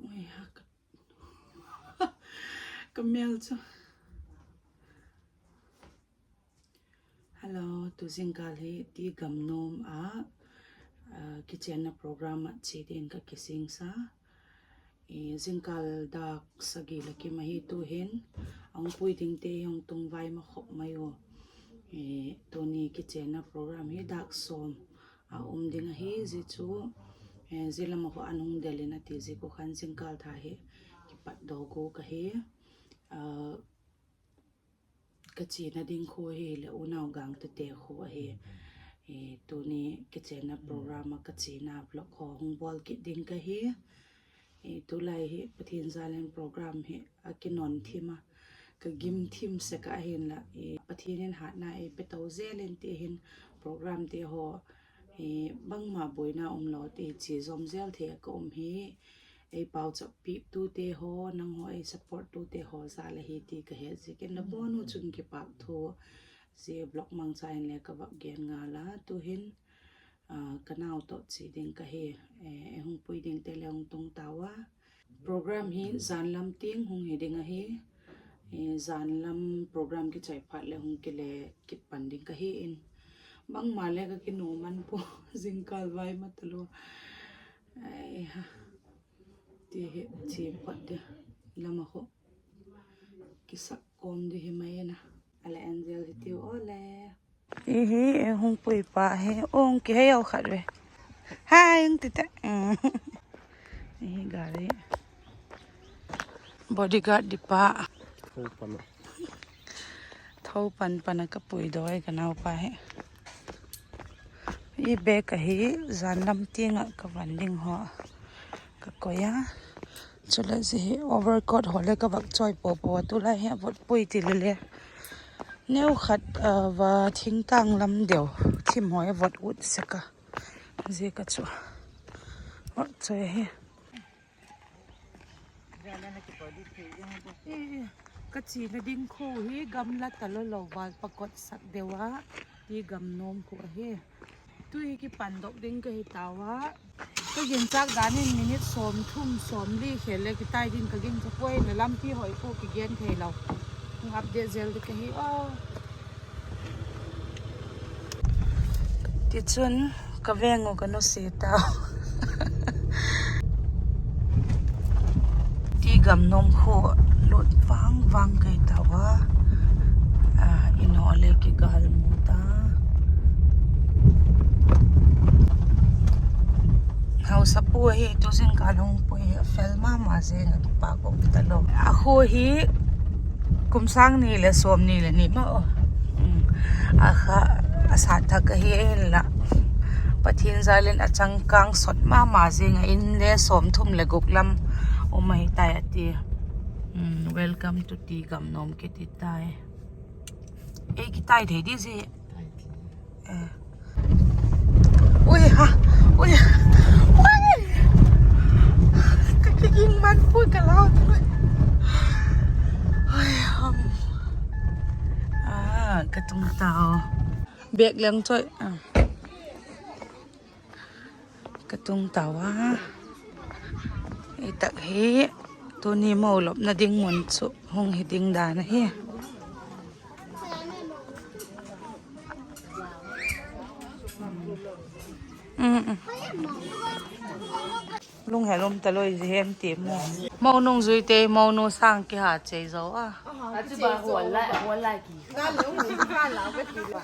ôi ha cầm mail cho hello tu zingal hi T.Gamnom kicheng program chi din ka kising sa zingal dak sagi laki mahi tu hin ang pui ding te yung tung vai ma khop mayo to ni kicheng program hi dak sawm ding hi zi chu zilama ko anong delina ti zi ko khan zingal tha hi kipat do ko ka hi kachina ding kho hi le unaw gang te kho hi to ni kicheng program kachina blog kho hung bol ki ding ka hi to lai hi pathin zalen program hi akinon thima ka gim thim se ka hin la pathin hat na pe to zelen te hin program te ho bang ma boina lo te chi zom zel the ko hi pau chop pi tu te ho nang ho support tu te ho za la hi ti ka he ji ken la bonu chung ki pak tho je block mang chain le ka ba gen nga la tu hin kanao to chi ding ka he hung pui ding te leong tung tawa program hi zanlam ting hung he ding a hi zanlam program ki chai phat le hung ke le ki panding ka hi in bang ma le ka ki no man po jingkal vai matlo ai ha ti he chi pat de lama ho kisa kom de he mai na ala angel ti ole he hung pui pa he ong ki he au khat we hai ang ti ta gari bodyguard di pa thau pan ka pui doi ka nau pa he be ka hi zanlam tinga ka wanding ho ka koya chula ji overcoat hole ka bak choi po tu la he bot pui ti le neu khat wa thing tang lam deu thim hoi vot ut seka ji ka chu o choi he ka chi na ding kho hi gamla talo lo wal pakot sak dewa T.Gamnom ko he tu hi ki pandok ding ka hi tawa ka yin chak danin minute som thum som li khele ki tai din ka ging chapoi na lam pi hoi ko ki gen thei lo update zel de ka hi ti chun ka vengo ka no se ta T.Gamnom kho lot wang kai tawa ino le ki gal muta hau sapu hi tu sing kalong pu felma ma se na pa ko talo a kho hi kumsang ni le som ni le ni ma a kha asa tha ka hi la pathin zalen achang kang sot ma zinga in le som thum le goklam o mai tai ati welcome to T.Gamnom ke ti tai ki tai the di je ui ha ui cái gì man pui cả lao thôi cái tung tàu biệt lăng chơi cái tung tàu tắc hết tôi ni màu lộc na ding muốn số hong hết ding đà na he lung hè lum ta lôi hem tiệm màu nông duy tê màu nông sang kia hạt chế dấu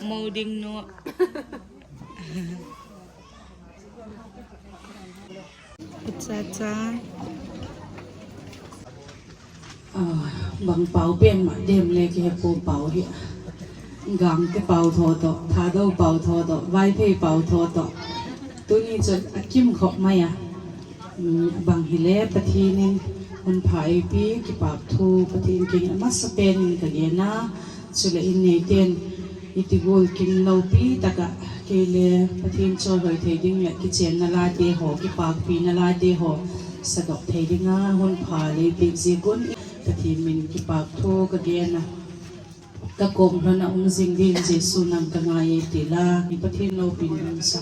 màu đinh nọ cha bằng bảo bên mà đêm lên kia cô bảo hiện gang cái bảo thọ đó thà đâu bảo thọ đó vai phê bảo thọ đó tôi nghĩ cho kim khóc mày bằng hile pathin hun phai pi ki pak thu pathin king ma sapen ka gena chule in nei ten itigol king no pi taka kele pathin cho hoi thei ding le ki chen na la te ho ki pak pi na la te ho sadok thei dinga hun pha le pi ji gun pathin min ki pak thu ka gena ka kom rana jing din jesu nam ka ngai te la ni pathin no pin sa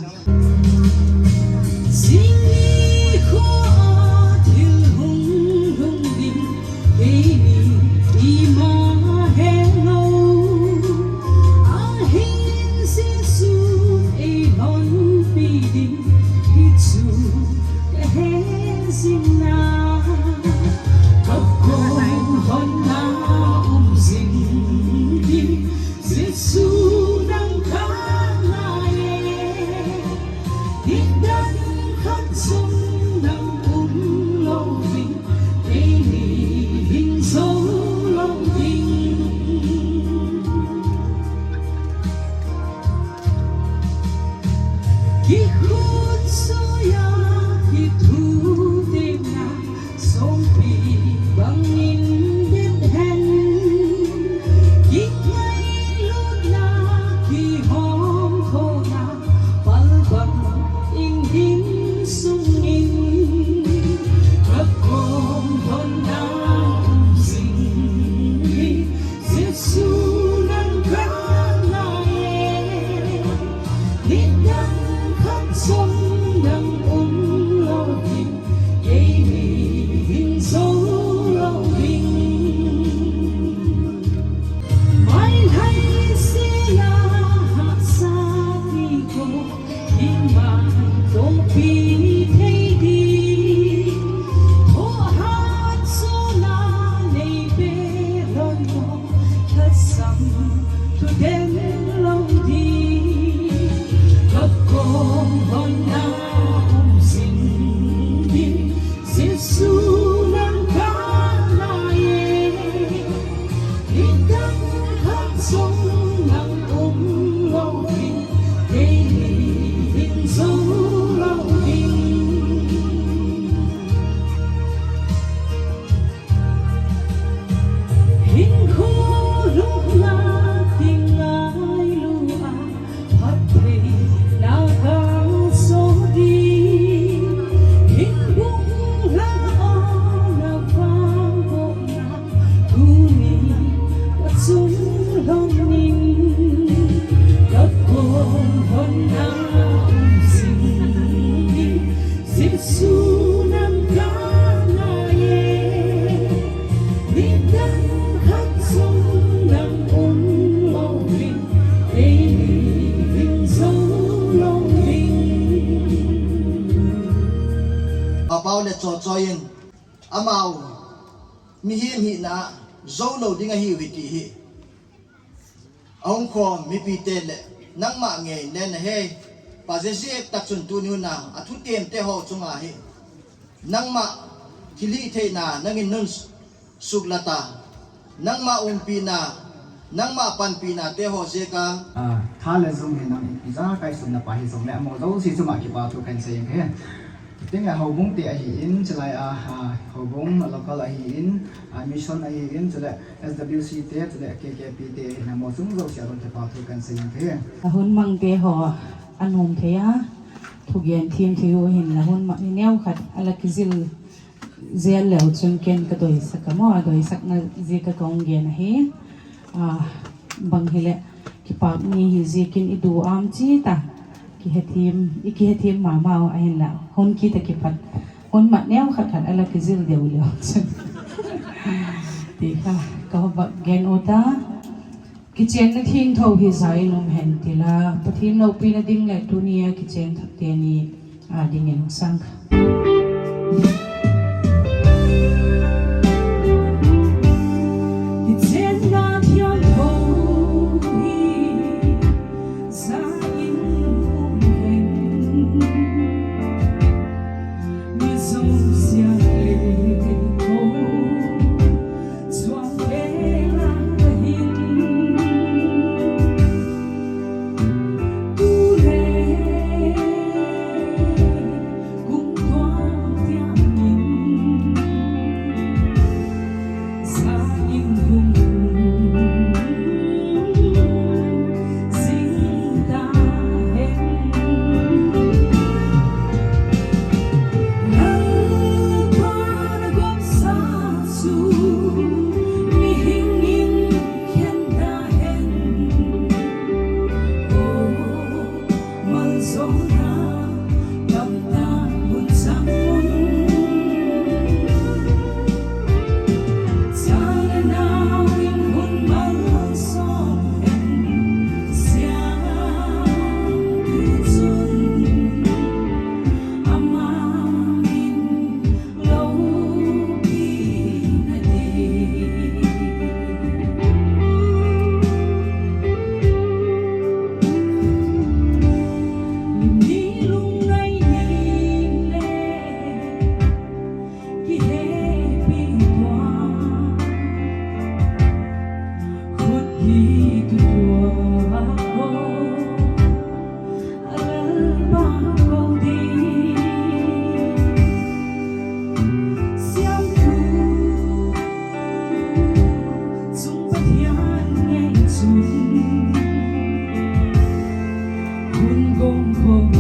hùng join amau mi hi na zo lo dinga hi wi ti hi ông khom mi pi te le nang ma nge nen he pa je si tak chun tu nu na athu tem te ho chunga hi nang ma kili the na nangin nun suglata nang ma pi na nang ma pan pi na te ho je ka tha le zum he nang iza kai sum na pa hi som le mo zo si chuma ki pa tu kan se yang he tiếng là hậu bún tiệt hi in trở lại hậu bún local hi in mission hi in trở lại SWC tiệt trở lại KKP tiệt là một chúng dấu sẽ còn thể bảo thuộcกันสิ่งthế hun mang te ho anum the ya thu gen thiam thiu hin la hun ma neu khat ala kizil zel leu chun ken ka doi sakamo doi sakna je ka kong gen he bang hele ki pa ni hi je kin idu am chi ta ki hetim ma mau ahin la hon ki ta ki pat hon ma neu khat khat ala ki zil deu leo ti kha ka ba gen ota kicheng na thing tho hi zai nom hen ti la pathin no pi na ding le tu nia kicheng thak te ni ding en sang cùng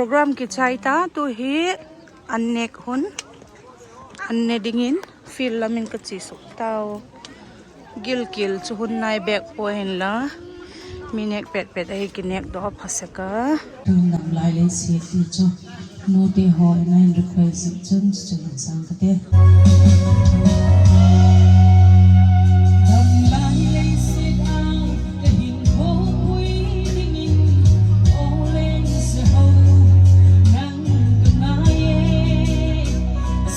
program ki chai ta tu hi annek hun anne dingin feel lamin ka chi sok tao gil kil chu hun nai bek po hen la minek pet pet ai kinek do phasaka nam lai le si ti cho no te ho nine request chun chun sang ka te nam lai le si ang te hin ho pui ding in o len se ho nang ka na ye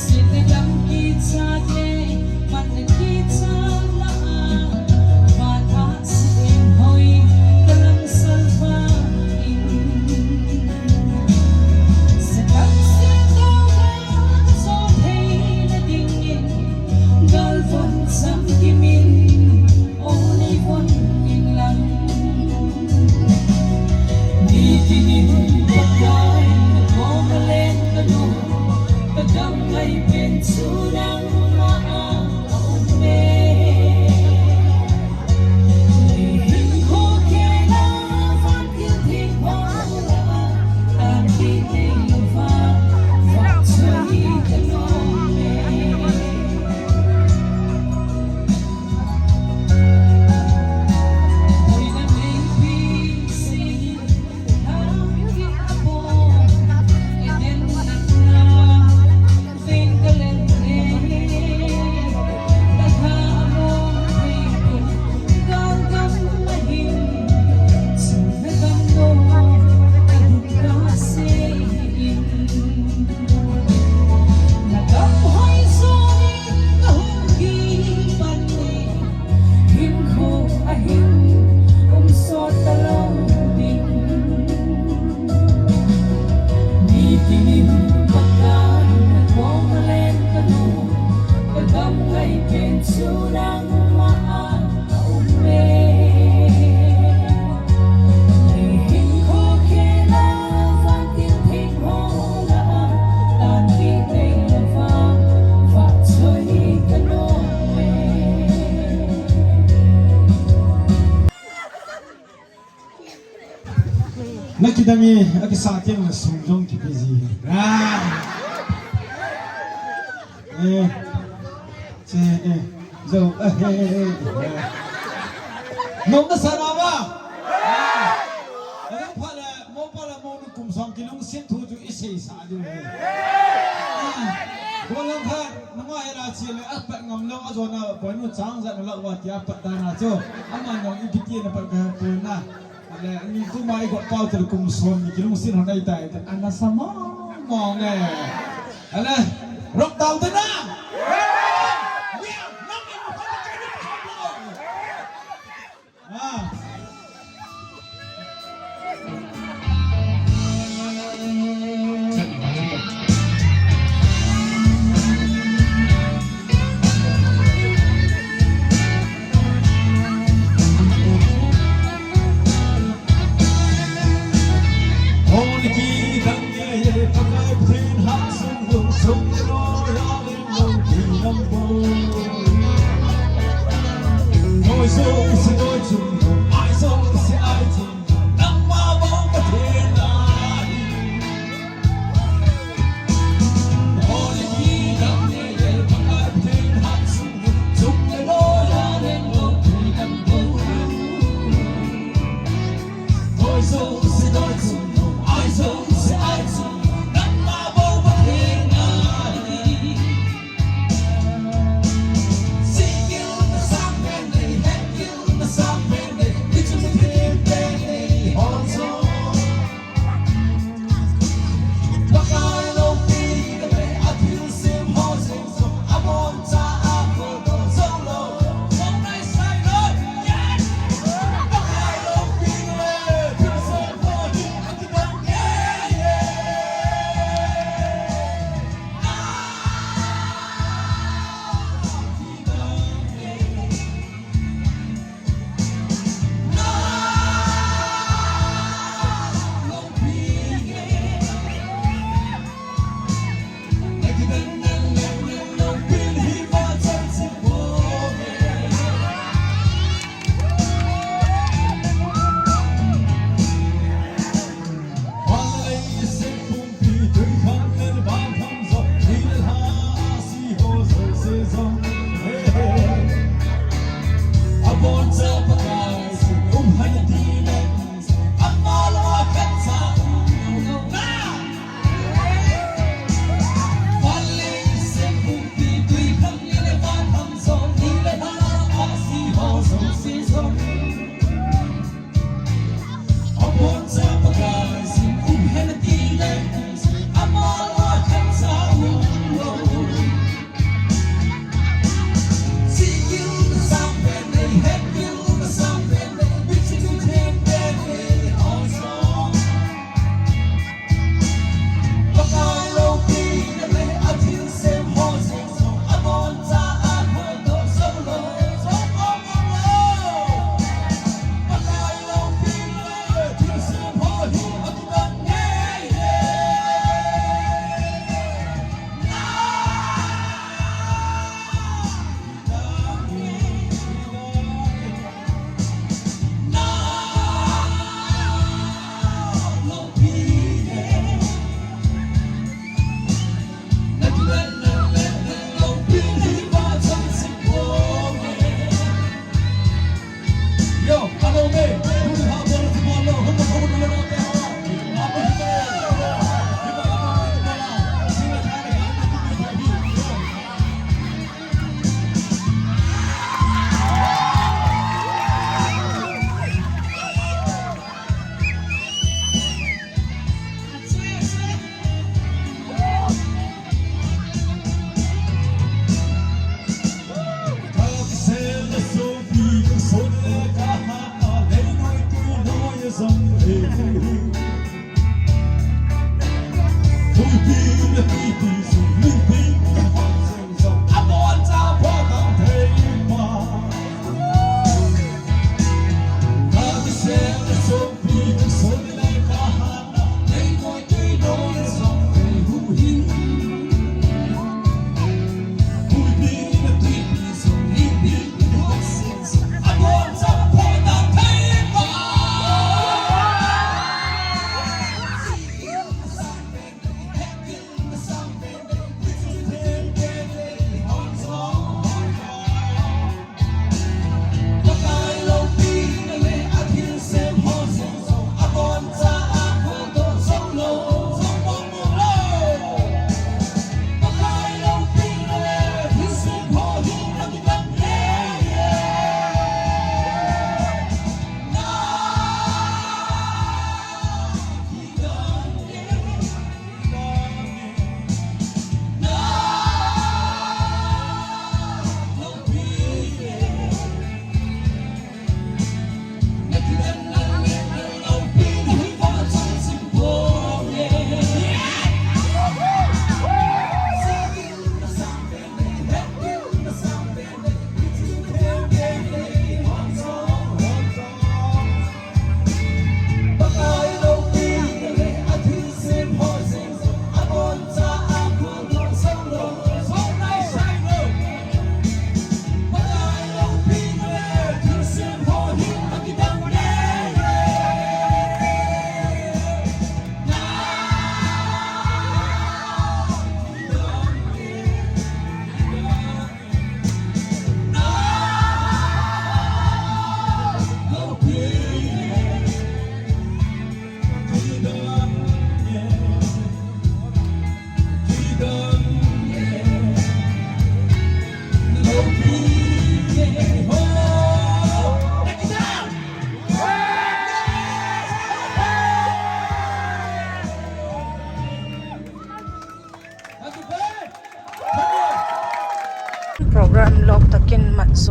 si te dam ki cha te man ki cha la va tha si hoi kalam sal va in se dam se to ga so thei na ding in gal von sam ki min only one in lang ni ti ni pa kai ko ma len ka no ka dam ai pen chu nang ma a me Nakidami akisatin na sungjong kipizi. So nung na sarawa. Ano pala mo nung kumsong kilong sintu ju isi sa adu. Walang ha mga era sila apat ngamlo azona panu chang za na lawa ti apat dana cho aman nong ibiti na pagkahapon na. Ini tu mai got pau ter kumsong kilong sin honai tai ana sama mong ala rock down the na. Hãy subscribe cho kênh Ghiền Mì Gõ để không bỏ lỡ những video hấp dẫn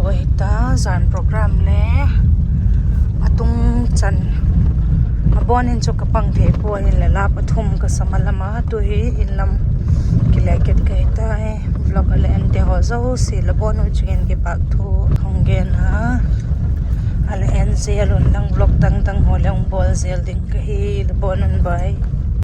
zo hita zan program le atung chan abonin chu kapang the po in la la pathum ka samalama tu hi inlam kilaiket ka hita e vlog ale ante ho zo si la bonu chigen ke pak thu thonggen ha ale en zel un lang vlog tang tang ho leng bol zel ding ka hi la bonun bai